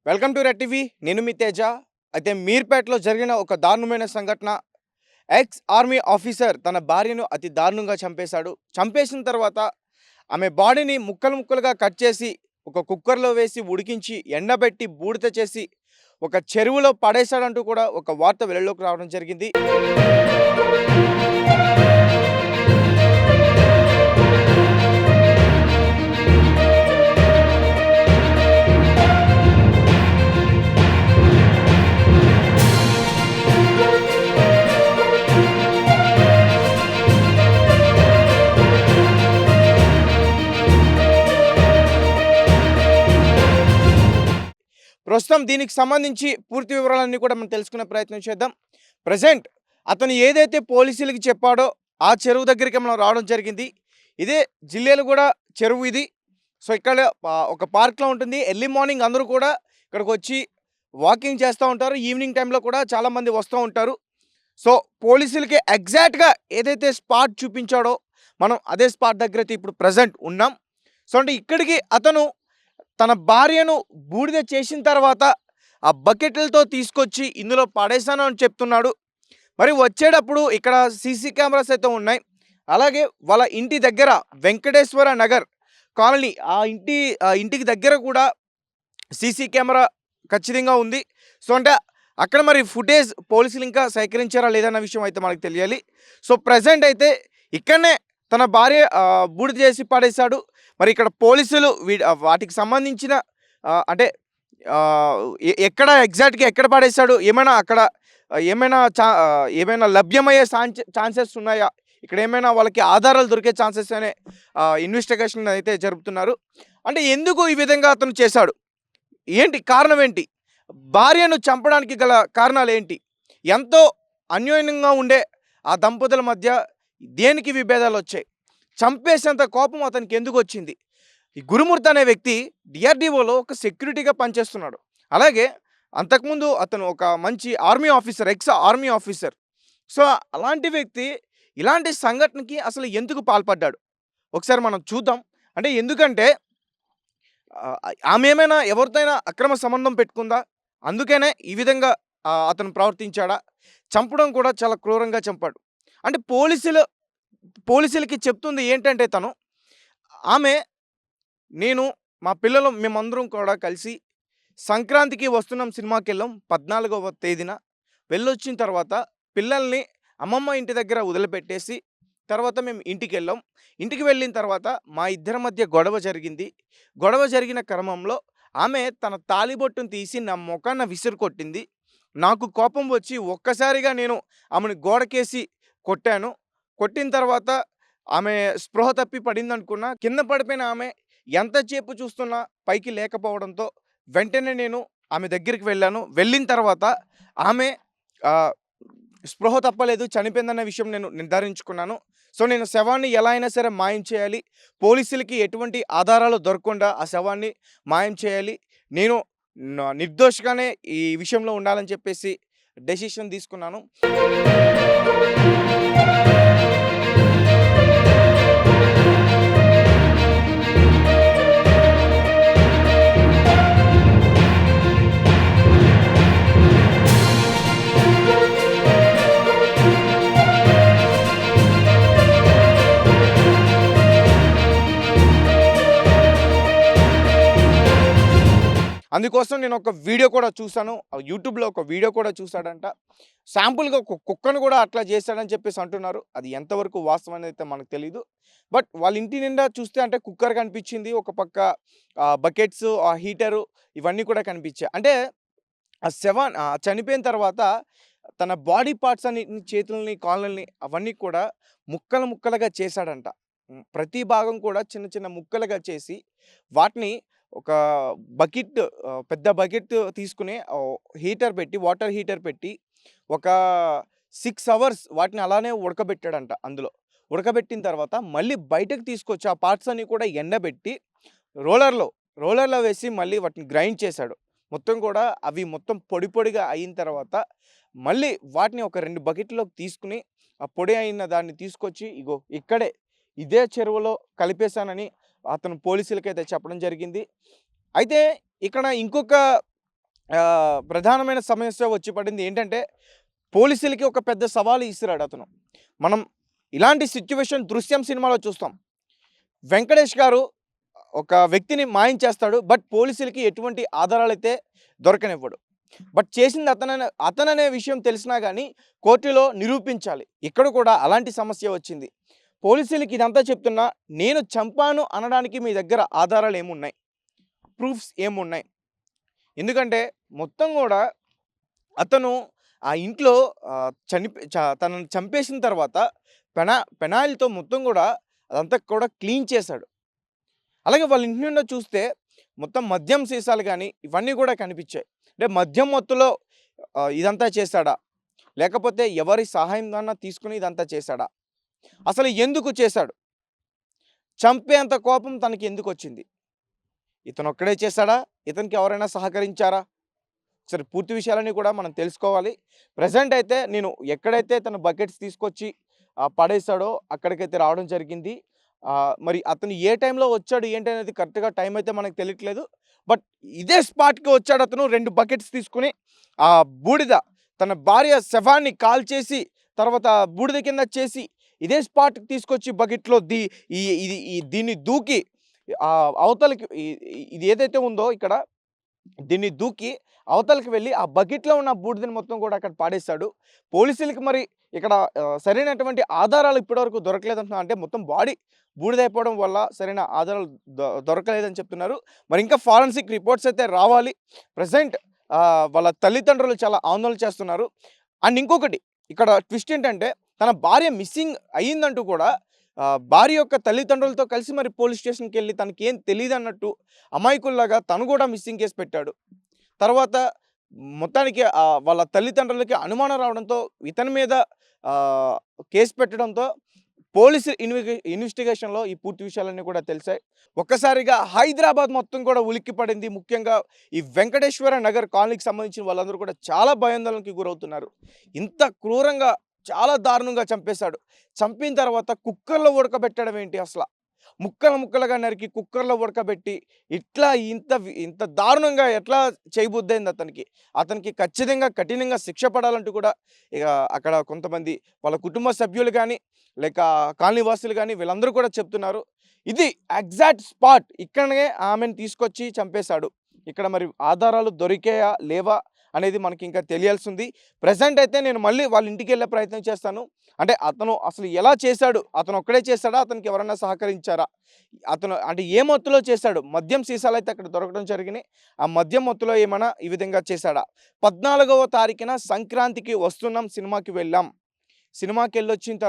Welcome to red TV. నేను మీ తేజ. అయితే మీర్పేటలో జరిగిన ఒక దారుణమైన సంఘటన. ఎక్స్ ఆర్మీ ఆఫీసర్ తన భార్యను అతి దారుణంగా చంపేశాడు. చంపేసిన తర్వాత ఆమె బాడీని ముక్కలు ముక్కలుగా కట్ చేసి ఒక కుక్కర్లో వేసి ఉడికించి ఎండబెట్టి బూడిద చేసి ఒక చెరువులో పడేశాడంటూ కూడా ఒక వార్త వెలుగులోకి రావడం జరిగింది. ప్రస్తుతం దీనికి సంబంధించి పూర్తి వివరాలన్నీ కూడా మనం తెలుసుకునే ప్రయత్నం చేద్దాం. ప్రజెంట్ అతను ఏదైతే పోలీసులకి చెప్పాడో ఆ చెరువు దగ్గరికి మనం రావడం జరిగింది. ఇదే జిల్లేలగూడ చెరువు ఇది. సో ఇక్కడ ఒక పార్క్లో ఉంటుంది. ఎర్లీ మార్నింగ్ అందరూ కూడా ఇక్కడికి వచ్చి వాకింగ్ చేస్తూ ఉంటారు. ఈవినింగ్ టైంలో కూడా చాలామంది వస్తూ ఉంటారు. సో పోలీసులకి ఎగ్జాక్ట్గా ఏదైతే స్పాట్ చూపించాడో మనం అదే స్పాట్ దగ్గర అయితే ఇప్పుడు ప్రజెంట్ ఉన్నాం. సో అంటే ఇక్కడికి అతను తన భార్యను బూడిద చేసిన తర్వాత ఆ బకెట్లతో తీసుకొచ్చి ఇందులో పడేశాను అని చెప్తున్నాడు. మరి వచ్చేటప్పుడు ఇక్కడ సీసీ కెమెరాస్ అయితే ఉన్నాయి. అలాగే వాళ్ళ ఇంటి దగ్గర వెంకటేశ్వర నగర్ కాలనీ ఆ ఇంటికి దగ్గర కూడా సీసీ కెమెరా ఖచ్చితంగా ఉంది. సో అంటే అక్కడ మరి ఫుటేజ్ పోలీసులు ఇంకా సేకరించారా లేదన్న విషయం అయితే మనకు తెలియాలి. సో ప్రజెంట్ అయితే ఇక్కడనే తన భార్య బూడిద చేసి పడేశాడు. మరి ఇక్కడ పోలీసులు వాటికి సంబంధించిన అంటే ఎక్కడ ఎగ్జాక్ట్గా ఎక్కడ పడేశాడు, ఏమైనా అక్కడ ఏమైనా లభ్యమయ్యే ఛాన్సెస్ ఉన్నాయా, ఇక్కడ ఏమైనా వాళ్ళకి ఆధారాలు దొరికే ఛాన్సెస్ అనే ఇన్వెస్టిగేషన్ అయితే జరుపుతున్నారు. అంటే ఎందుకు ఈ విధంగా అతను చేశాడు, ఏంటి కారణం ఏంటి, భార్యను చంపడానికి గల కారణాలు ఏంటి, ఎంతో అన్యోన్యంగా ఉండే ఆ దంపతుల మధ్య దేనికి విభేదాలు వచ్చాయి, చంపేసేంత కోపం అతనికి ఎందుకు వచ్చింది. ఈ గురుమూర్తి అనే వ్యక్తి డిఆర్డిఓలో ఒక సెక్యూరిటీగా పనిచేస్తున్నాడు. అలాగే అంతకుముందు అతను ఒక మంచి army officer, ex army officer. So అలాంటి వ్యక్తి ఇలాంటి సంఘటనకి అసలు ఎందుకు పాల్పడ్డాడు ఒకసారి మనం చూద్దాం. అంటే ఎందుకంటే ఆమె ఏమైనా ఎవరితోనైనా అక్రమ సంబంధం పెట్టుకుందా, అందుకనే ఈ విధంగా అతను ప్రవర్తించాడా, చంపడం కూడా చాలా క్రూరంగా చంపాడు. అంటే పోలీసులకి చెప్తుంది ఏంటంటే తను నేను మా పిల్లలు మేమందరం కూడా కలిసి సంక్రాంతికి వస్తున్నాం, సినిమాకి వెళ్ళాం 14వ తేదీన. వెళ్ళొచ్చిన తర్వాత పిల్లల్ని అమ్మమ్మ ఇంటి దగ్గర వదిలిపెట్టేసి తర్వాత మేము ఇంటికి వెళ్ళాం. ఇంటికి వెళ్ళిన తర్వాత మా ఇద్దరి మధ్య గొడవ జరిగింది. గొడవ జరిగిన క్రమంలో ఆమె తన తాళిబొట్టును తీసి నా ముఖాన విసిరు కొట్టింది. నాకు కోపం వచ్చి ఒక్కసారిగా నేను ఆమెను గోడకేసి కొట్టాను. కొట్టిన తర్వాత ఆమె స్పృహ తప్పి పడింది అనుకున్నా. కింద పడిపోయిన ఆమె ఎంతసేపు చూస్తున్నా పైకి లేకపోవడంతో వెంటనే నేను ఆమె దగ్గరికి వెళ్ళాను. వెళ్ళిన తర్వాత ఆమె స్పృహ తప్పలేదు, చనిపోయిందన్న విషయం నేను నిర్ధారించుకున్నాను. సో నేను శవాన్ని ఎలా అయినా సరే మాయం చేయాలి, పోలీసులకి ఎటువంటి ఆధారాలు దొరకకుండా ఆ శవాన్ని మాయం చేయాలి, నేను నిర్దోషిగానే ఈ విషయంలో ఉండాలని చెప్పేసి డెసిషన్ తీసుకున్నాను. అందుకోసం నేను ఒక వీడియో కూడా చూశాను, యూట్యూబ్లో ఒక వీడియో కూడా చూశాడంట. శాంపుల్గా ఒక కుక్కను కూడా అట్లా చేశాడని చెప్పేసి అంటున్నారు. అది ఎంతవరకు వాస్తవం అనేది అయితే మనకు తెలియదు. బట్ వాళ్ళ ఇంటి నిండా చూస్తే అంటే కుక్కర్ కనిపించింది, ఒక పక్క బకెట్స్, ఆ హీటరు ఇవన్నీ కూడా కనిపించాయి. అంటే ఆ చనిపోయిన తర్వాత తన బాడీ పార్ట్స్ అన్నిటిని, చేతులని, కాళ్ళని అవన్నీ కూడా ముక్కలు ముక్కలుగా చేశాడంట. ప్రతి భాగం కూడా చిన్న చిన్న ముక్కలుగా చేసి వాటిని ఒక బకెట్, పెద్ద బకెట్ తీసుకుని హీటర్ పెట్టి, వాటర్ హీటర్ పెట్టి ఒక 6 అవర్స్ వాటిని అలానే ఉడకబెట్టాడంట. అందులో ఉడకబెట్టిన తర్వాత మళ్ళీ బయటకు తీసుకొచ్చి ఆ పార్ట్స్ అన్ని కూడా ఎండబెట్టి రోలర్లో వేసి మళ్ళీ వాటిని గ్రైండ్ చేశాడు. మొత్తం కూడా అవి మొత్తం పొడి పొడిగా అయిన తర్వాత మళ్ళీ వాటిని ఒక 2 బకెట్లోకి తీసుకుని ఆ పొడి అయిన దాన్ని తీసుకొచ్చి ఇదే చెరువులో కలిపేశానని అతను పోలీసులకైతే చెప్పడం జరిగింది. అయితే ఇక్కడ ఇంకొక ప్రధానమైన సమస్య వచ్చి పడింది ఏంటంటే, పోలీసులకి ఒక పెద్ద సవాలు ఇసిరాడు అతను. మనం ఇలాంటి సిట్యుయేషన్ 'దృశ్యం' సినిమాలో చూస్తాం. వెంకటేష్ గారు ఒక వ్యక్తిని మాయం చేస్తాడు. బట్ పోలీసులకి ఎటువంటి ఆధారాలైతే దొరకనివ్వడు. బట్ చేసింది అతననే విషయం తెలిసినా గానీ కోర్టులో నిరూపించాలి. ఇక్కడ కూడా అలాంటి సమస్య వచ్చింది. పోలీసులకి ఇదంతా చెప్తున్నా, నేను చంపాను అనడానికి మీ దగ్గర ఆధారాలు ఏమున్నాయి? ప్రూఫ్స్ ఏమున్నాయి? ఎందుకంటే మొత్తం గూడా అతను ఆ ఇంట్లో తనని చంపేసిన తర్వాత పెనాయిల్‌తో మొత్తం గూడా అదంతా కూడా క్లీన్ చేశాడు. అలాగే వాళ్ళ ఇంటి నిండా చూస్తే మొత్తం మద్యం సీసాలు గానీ, ఇవన్నీ గూడా కనిపిచ్చాయి. అంటే మద్యం మత్తులో ఇదంతా చేశాడా? లేకపోతే ఎవరి సహాయంగాన్నా తీసుకొని ఇదంతా చేశాడా? అసలు ఎందుకు చేశాడు? చంపేంత కోపం తనకి ఎందుకొచ్చింది? ఇతనొక్కడే చేశాడా? ఇతనికి ఎవరైనా సహకరించారా? సరే, పూర్తి విషయాలన్నీ కూడా మనం తెలుసుకోవాలి. ప్రెజెంట్ అయితే నేను ఎక్కడైతే తన బకెట్స్ తీసుకొచ్చి పడేశాడో అక్కడికైతే రావడం జరిగింది. మరి అతను ఏ టైంలో వచ్చాడు ఏంటి అనేది కరెక్ట్‌గా టైం అయితే మనకు తెలియట్లేదు. బట్ ఇదే స్పాట్‌కి వచ్చాడు అతను 2 బకెట్స్ తీసుకొని బూడిద తన భార్య శవాన్ని కాల్చేసి తర్వాత బూడిద కింద చేసి ఇదే స్పాట్‌కి తీసుకొచ్చి బకెట్‌లో దీన్ని దూకి అవతలకి ఇది ఏదైతే ఉందో ఇక్కడ దీన్ని దూకి అవతలకి వెళ్ళి ఆ బకెట్‌లో ఉన్న బూడిదని మొత్తం కూడా అక్కడ పాడేశాడు. పోలీసులకి మరి ఇక్కడ సరైనటువంటి ఆధారాలు ఇప్పటివరకు దొరకలేదంటున్నారు. అంటే మొత్తం బాడీ బూడిదైపోవడం వల్ల సరైన ఆధారాలు దొరకలేదని చెప్తున్నారు. మరి ఇంకా ఫారెన్సిక్ రిపోర్ట్స్ అయితే రావాలి. ప్రెజెంట్ వాళ్ళ తల్లిదండ్రులు చాలా ఆందోళన చేస్తున్నారు. అండ్ ఇంకొకటి ఇక్కడ ట్విస్ట్ ఏంటంటే, తన భార్య మిస్సింగ్ అయ్యిందంటూ కూడా భార్య యొక్క తల్లిదండ్రులతో కలిసి మరి పోలీస్ స్టేషన్‌కి వెళ్ళి తనకేం తెలీదన్నట్టు అమాయకుల్లాగా తను కూడా మిస్సింగ్ కేస్ పెట్టాడు. తర్వాత మొత్తానికి వాళ్ళ తల్లిదండ్రులకి అనుమానం రావడంతో ఇతని మీద కేసు పెట్టడంతో పోలీసు ఇన్వెస్టిగేషన్‌లో ఈ పూర్తి విషయాలన్నీ కూడా తెలిసాయి. ఒక్కసారిగా హైదరాబాద్ మొత్తం కూడా ఉలిక్కిపడింది. ముఖ్యంగా ఈ వెంకటేశ్వర నగర్ కాలనీకి సంబంధించిన వాళ్ళందరూ కూడా చాలా భయాందోళనకి గురవుతున్నారు. ఇంత క్రూరంగా చాలా దారుణంగా చంపేశాడు. చంపిన తర్వాత కుక్కర్‌లో ఉడకబెట్టడం ఏంటి అసల? ముక్కలు ముక్కలుగా నరికి కుక్కర్‌లో ఉడకబెట్టి ఇట్లా ఇంత దారుణంగా ఎట్లా చేయబుద్దయింది అతనికి? అతనికి ఖచ్చితంగా కఠినంగా శిక్ష పడాలంటూ కూడా ఇక అక్కడ కొంతమంది వాళ్ళ కుటుంబ సభ్యులు గానీ, లేక కాలనీ వాసులు గానీ వీళ్ళందరూ కూడా చెప్తున్నారు. ఇది ఎగ్జాక్ట్ స్పాట్. ఇక్కడనే ఆమెను తీసుకొచ్చి చంపేశాడు. ఇక్కడ మరి ఆధారాలు దొరికాయా? లేవా? అనేది మనకి ఇంకా తెలియాల్సింది. ప్రెజెంట్ అయితే నేను మళ్ళీ వాళ్ళ ఇంటికెళ్ళే ప్రయత్నం చేస్తాను. అంటే అతను అసలు ఎలా చేశాడు? అతను ఒక్కడే చేశాడా? అతనికి ఎవరైనా సహకరించారా? అతను అంటే ఏ మత్తులో చేశాడు? మద్యం సీసాలైతే అక్కడ దొరకడం జరిగినాయి. ఆ మద్యం మత్తులో ఏమైనా ఈ విధంగా చేశాడా? 14వ తారీఖున సంక్రాంతికి వస్తున్నాం, సినిమాకి వెళ్ళాం. సినిమాకెళ్ళొచ్చిన తర్వాత